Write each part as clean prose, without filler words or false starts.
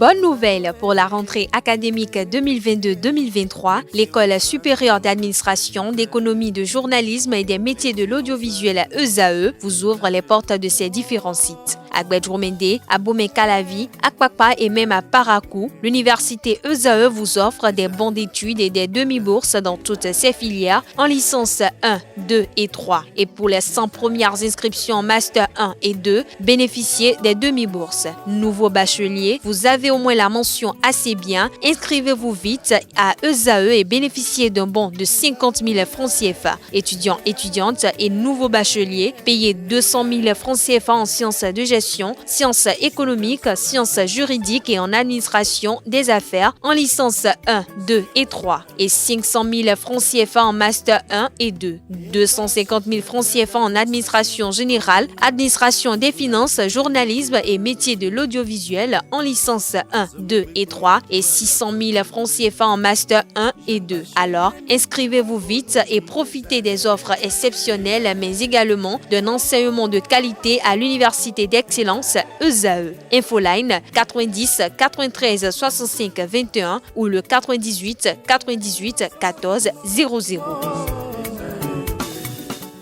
Bonne nouvelle pour la rentrée académique 2022-2023, l'École supérieure d'administration, d'économie, de journalisme et des métiers de l'audiovisuel ESAE vous ouvre les portes de ses différents sites. À Gbedjomende, à Bomé-Calavi, à Kpakpa et même à Parakou, l'université ESAE vous offre des bons d'études et des demi-bourses dans toutes ses filières en licence 1, 2 et 3. Et pour les 100 premières inscriptions en master 1 et 2, bénéficiez des demi-bourses. Nouveau bachelier, vous avez au moins la mention assez bien. Inscrivez-vous vite à ESAE et bénéficiez d'un bon de 50 000 francs CFA. Étudiants, étudiantes et nouveaux bacheliers, payez 200 000 francs CFA en sciences de gestion, sciences économiques, sciences juridiques et en administration des affaires en licence 1, 2 et 3 et 500 000 francs CFA en master 1 et 2, 250 000 francs CFA en administration générale, administration des finances, journalisme et métiers de l'audiovisuel en licence 1, 2 et 3 et 600 000 francs CFA en master 1 et 2. Alors, inscrivez-vous vite et profitez des offres exceptionnelles mais également d'un enseignement de qualité à l'université d'excellence ESAE. Infoline 90 93 65 21 ou le 98 98 14 00.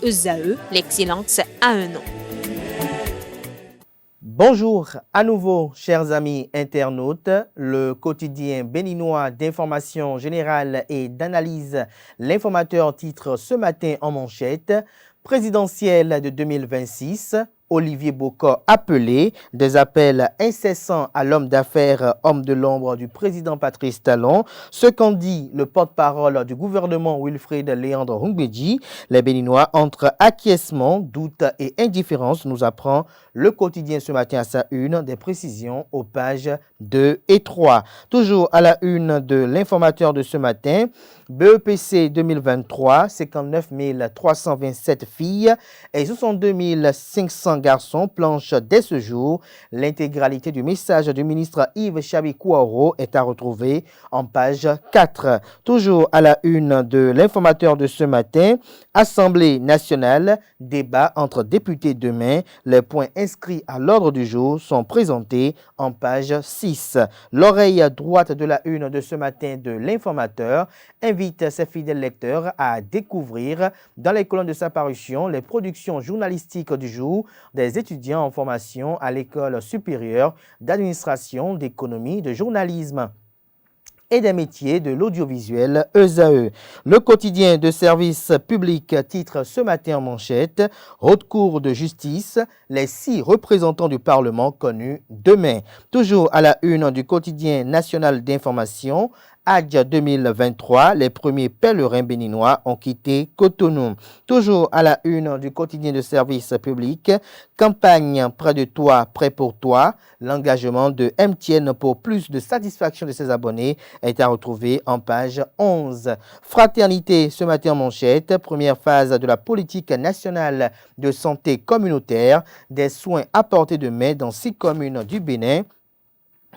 ESAE, l'excellence à un nom. Bonjour à nouveau, chers amis internautes. Le quotidien béninois d'information générale et d'analyse, l'informateur titre ce matin en manchette « Présidentielle de 2026 ». Olivier Bocor appelé, des appels incessants à l'homme d'affaires, homme de l'ombre du président Patrice Talon. Ce qu'en dit le porte-parole du gouvernement Wilfried Léandre Houmbédji, les Béninois entre acquiescement, doute et indifférence, nous apprend le quotidien ce matin à sa une, des précisions aux pages 2 et 3. Toujours à la une de l'informateur de ce matin, BEPC 2023, 59 327 filles et 62 500 garçons planchent dès ce jour. L'intégralité du message du ministre Yves Chabi-Kouaro est à retrouver en page 4. Toujours à la une de l'informateur de ce matin, Assemblée nationale, débat entre députés demain. Les points inscrits à l'ordre du jour sont présentés en page 6. L'oreille droite de la une de ce matin de l'informateur invite ses fidèles lecteurs à découvrir dans les colonnes de sa parution les productions journalistiques du jour des étudiants en formation à l'École supérieure d'administration, d'économie, de journalisme et des métiers de l'audiovisuel ESAE. Le quotidien de service public titre ce matin en manchette « Haute Cour de justice, les 6 représentants du Parlement connus demain ». Toujours à la une du quotidien national d'information, Hadj 2023, les premiers pèlerins béninois ont quitté Cotonou. Toujours à la une du quotidien de service public, campagne près de toi, prêt pour toi. L'engagement de MTN pour plus de satisfaction de ses abonnés est à retrouver en page 11. Fraternité ce matin en manchette, première phase de la politique nationale de santé communautaire, des soins apportés demain dans 6 communes du Bénin.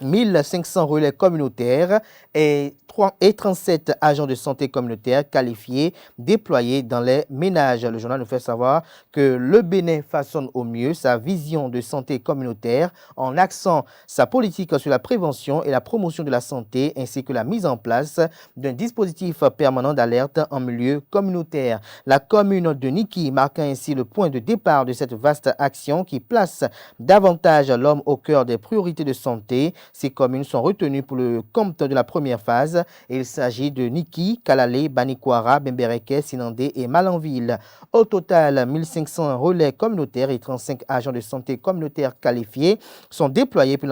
1500 relais communautaires et 37 agents de santé communautaire qualifiés déployés dans les ménages. Le journal nous fait savoir que le Bénin façonne au mieux sa vision de santé communautaire en axant sa politique sur la prévention et la promotion de la santé ainsi que la mise en place d'un dispositif permanent d'alerte en milieu communautaire. La commune de Niki marque ainsi le point de départ de cette vaste action qui place davantage l'homme au cœur des priorités de santé. Ces communes sont retenues pour le compte de la première phase. Il s'agit de Niki, Kalale, Banikwara, Bembereke, Sinandé et Malanville. Au total, 1500 relais communautaires et 35 agents de santé communautaire qualifiés sont déployés pour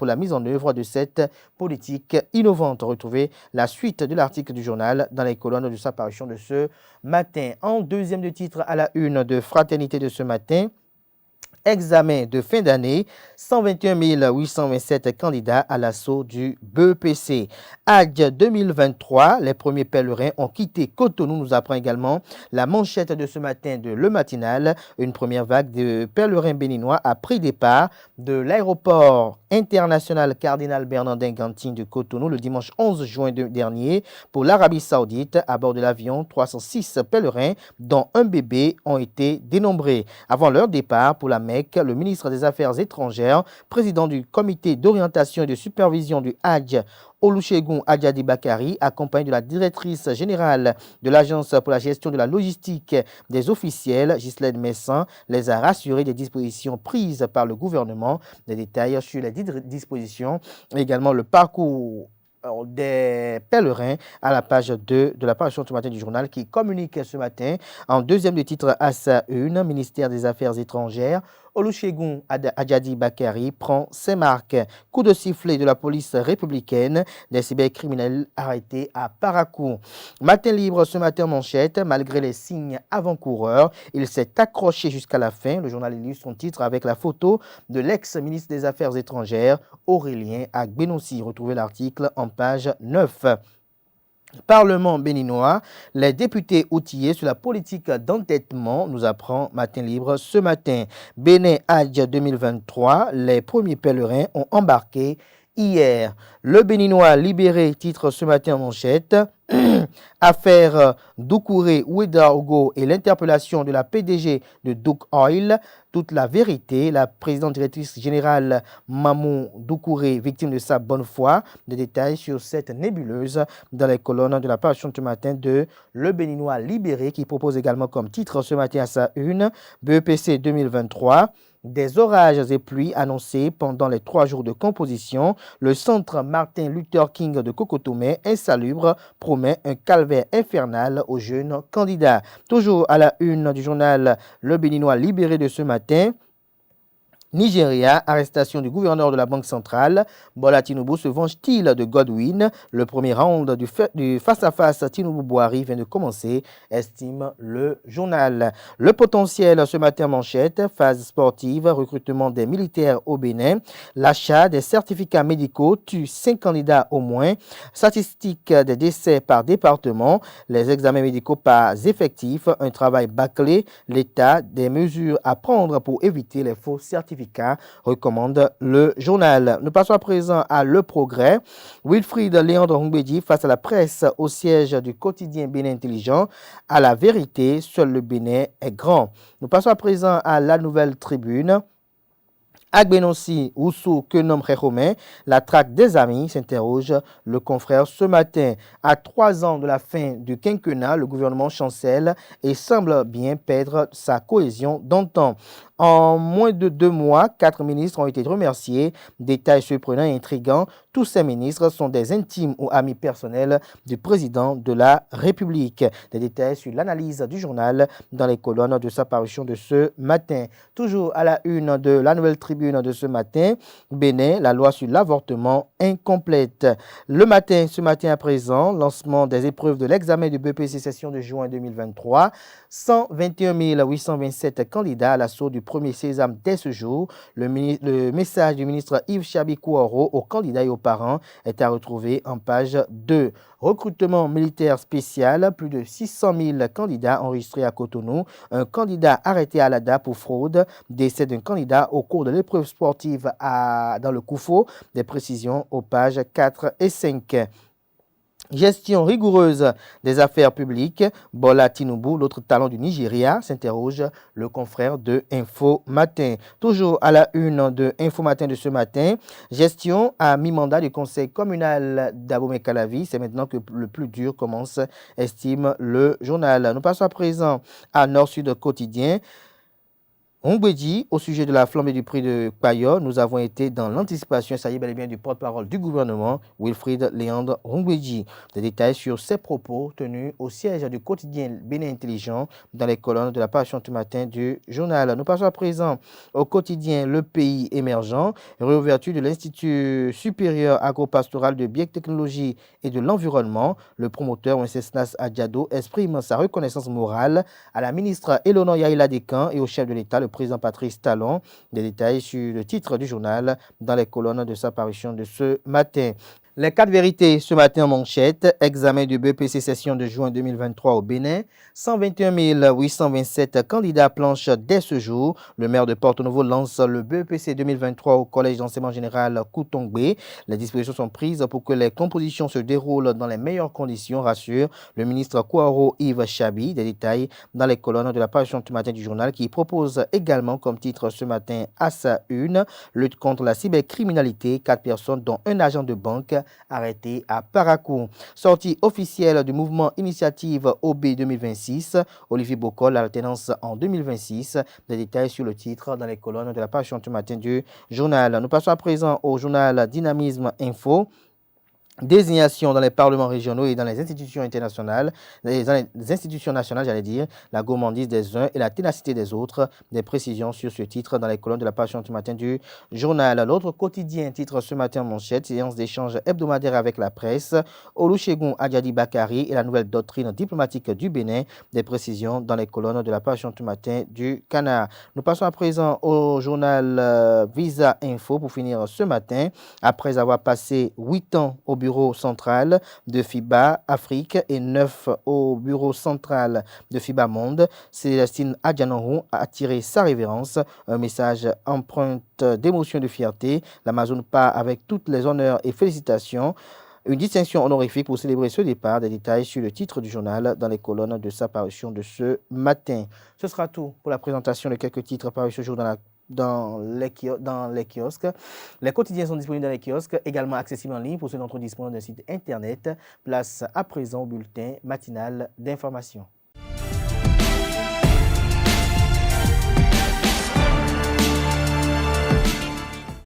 la mise en œuvre de cette politique innovante. Retrouvez la suite de l'article du journal dans les colonnes de sa parution de ce matin. En deuxième de titre à la une de Fraternité de ce matin, examen de fin d'année, 121 827 candidats à l'assaut du BEPC. Hadj 2023, les premiers pèlerins ont quitté Cotonou, nous apprend également la manchette de ce matin de Le Matinal. Une première vague de pèlerins béninois a pris départ de l'aéroport international Cardinal Bernardin Gantine de Cotonou le dimanche 11 juin dernier pour l'Arabie Saoudite. À bord de l'avion, 306 pèlerins, dont un bébé, ont été dénombrés. Avant leur départ pour la Mecque, le ministre des Affaires étrangères, président du comité d'orientation et de supervision du Hajj, Olusegun Adjadi Bakari, accompagné de la directrice générale de l'Agence pour la gestion de la logistique des officiels, Ghislaine Messin, les a rassurés des dispositions prises par le gouvernement. Des détails sur les dispositions, également le parcours des pèlerins à la page 2 de la parution ce matin du journal qui communique ce matin en deuxième de titre à sa une, ministère des Affaires étrangères, Olusegun Adjadi Bakari prend ses marques. Coup de sifflet de la police républicaine, des cybercriminels arrêtés à Parakou. Matin libre ce matin manchette, malgré les signes avant-coureurs, il s'est accroché jusqu'à la fin. Le journal illustre son titre avec la photo de l'ex-ministre des Affaires étrangères, Aurélien Agbenossi. Retrouvez l'article en page 9. Parlement béninois, les députés outillés sur la politique d'endettement, nous apprend Matin Libre ce matin. Bénin Hajj 2023, les premiers pèlerins ont embarqué hier. Le Béninois libéré titre ce matin en manchette. Affaire Doucouré Ouedaogo et l'interpellation de la PDG de Duke Oil. Toute la vérité, la présidente directrice générale Mamou Doucouré, victime de sa bonne foi. Des détails sur cette nébuleuse dans les colonnes de la parution ce matin de Le Béninois libéré qui propose également comme titre ce matin à sa une BEPC 2023. Des orages et pluies annoncés pendant les 3 jours de composition. Le centre Martin Luther King de Cocotomé, insalubre, promet un calvaire infernal aux jeunes candidats. Toujours à la une du journal Le Béninois libéré de ce matin. Nigeria, arrestation du gouverneur de la Banque centrale. Bola Tinubu se venge-t-il de Godwin? Le premier round du face-à-face Tinubu-Boari vient de commencer, estime le journal. Le potentiel ce matin manchette, phase sportive, recrutement des militaires au Bénin. L'achat des certificats médicaux tue 5 candidats au moins. Statistiques des décès par département. Les examens médicaux pas effectifs. Un travail bâclé. L'État, des mesures à prendre pour éviter les faux certificats, recommande le journal. Nous passons à présent à Le Progrès. Wilfried Léandre Humbedi face à la presse au siège du quotidien Bénin Intelligent. À la vérité, seul le Bénin est grand. Nous passons à présent à La Nouvelle Tribune. Agbenossi, Oussou, Kenom Réhomé, la traque des amis, s'interroge le confrère ce matin. À 3 ans de la fin du quinquennat, le gouvernement chancelle et semble bien perdre sa cohésion d'antan. En moins de 2 mois, 4 ministres ont été remerciés. Détail surprenant et intrigant, tous ces ministres sont des intimes ou amis personnels du président de la République. Des détails sur l'analyse du journal dans les colonnes de sa parution de ce matin. Toujours à la une de La Nouvelle Tribune de ce matin, Bénin, la loi sur l'avortement incomplète. Le matin, ce matin à présent, lancement des épreuves de l'examen du BPC session de juin 2023. 121 827 candidats à l'assaut du premier sésame dès ce jour. Le message du ministre Yves Chabi-Kouoro aux candidats et aux parents est à retrouver en page 2. Recrutement militaire spécial, plus de 600 000 candidats enregistrés à Cotonou. Un candidat arrêté à l'ADA pour fraude. Décès d'un candidat au cours de l'épreuve sportive dans le Koufo. Des précisions aux pages 4 et 5. Gestion rigoureuse des affaires publiques. Bola Tinubu, l'autre talent du Nigeria, s'interroge le confrère de Info Matin. Toujours à la une de Info Matin de ce matin, gestion à mi-mandat du conseil communal d'Abomey-Calavi. C'est maintenant que le plus dur commence, estime le journal. Nous passons à présent à Nord-Sud Quotidien. Humbedi, au sujet de la flambée du prix de Payo, nous avons été dans l'anticipation, ça y est bel et bien, du porte-parole du gouvernement, Wilfried Léandre Humbedi. Des détails sur ses propos tenus au siège du quotidien Bénin Intelligent dans les colonnes de la parution ce matin du journal. Nous passons à présent au quotidien Le Pays émergent, réouverture de l'Institut supérieur agropastoral de biotechnologie et de l'environnement. Le promoteur Wenceslas Adjado exprime sa reconnaissance morale à la ministre Eleonore Yaïla Descamps et au chef de l'État, le président Patrice Talon. Des détails sur le titre du journal dans les colonnes de sa parution de ce matin. Les quatre vérités ce matin en manchette. Examen du BEPC session de juin 2023 au Bénin. 121 827 candidats planchent dès ce jour. Le maire de Porto-Novo lance le BEPC 2023 au collège d'enseignement général Koutongbe. Les dispositions sont prises pour que les compositions se déroulent dans les meilleures conditions, rassure le ministre Kouaro Yves Chabi. Des détails dans les colonnes de la page ce matin du journal qui propose également comme titre ce matin à sa une, lutte contre la cybercriminalité, 4 personnes dont un agent de banque arrêté à Parakou. Sortie officielle du mouvement Initiative OB 2026, Olivier Bocol, alternance en 2026. Des détails sur le titre dans les colonnes de la page ce matin du journal. Nous passons à présent au journal Dynamisme Info. Désignation dans les parlements régionaux et dans les institutions internationales, dans les institutions nationales, j'allais dire, la gourmandise des uns et la ténacité des autres. Des précisions sur ce titre dans les colonnes de la page ce matin du journal. L'autre quotidien titre ce matin en manchette, séance d'échange hebdomadaire avec la presse. Olusegun Adjadi Bakari et la nouvelle doctrine diplomatique du Bénin. Des précisions dans les colonnes de la page ce matin du Canard. Nous passons à présent au journal Visa Info pour finir ce matin. Après avoir passé 8 ans au bureau central de FIBA Afrique et 9 au bureau central de FIBA Monde, Célestine Adjanoron a attiré sa révérence. Un message empreinte d'émotion et de fierté. L'Amazon part avec toutes les honneurs et félicitations. Une distinction honorifique pour célébrer ce départ. Des détails sur le titre du journal dans les colonnes de sa parution de ce matin. Ce sera tout pour la présentation de quelques titres parus ce jour dans les kiosques. Les quotidiens sont disponibles dans les kiosques, également accessibles en ligne pour ceux d'entre eux disposant d'un site internet. Place à présent au bulletin matinal d'information.